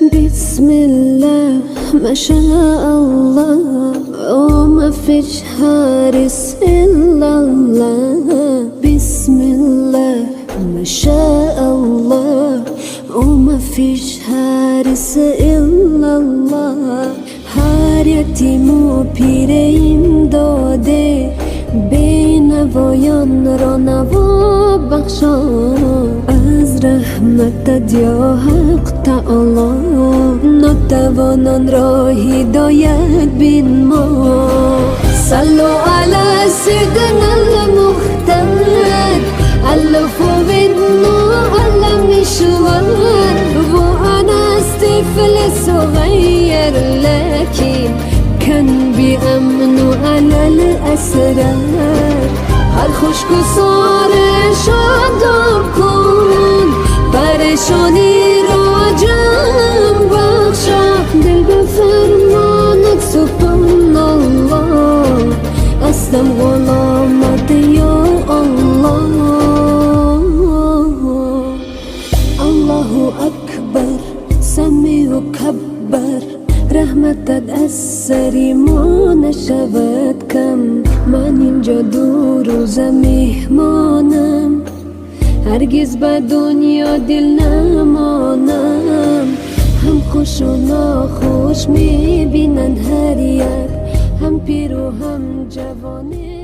بسم الله ما شاء الله وما فيش حارس إلا الله. بسم الله ما شاء الله وما فيش حارس إلا الله. هر یتیمو پیر این داده بینوایان را نوا بخشا. از رحمتت یا حق تعالی ناتوانان را هدایت بین ما. صلو علی سیدنا المختار الف بدنا على مشوار. وانا طفل صغير لكن كان بأمن على الأسرار. هر خشک و سار شاداب کن پریشانی را جمع بخشا. دل به فرمانت سبحان الله هستم غلامت یا الله. الله اکبر سمیع و کبر. رحمتت از سری ما نشود کم. من اینجا دو روز مهمانم هرگز به دنیا دل نمانم. هم خوش و ناخوش میبینن هر یک هم پیر و هم جوانه.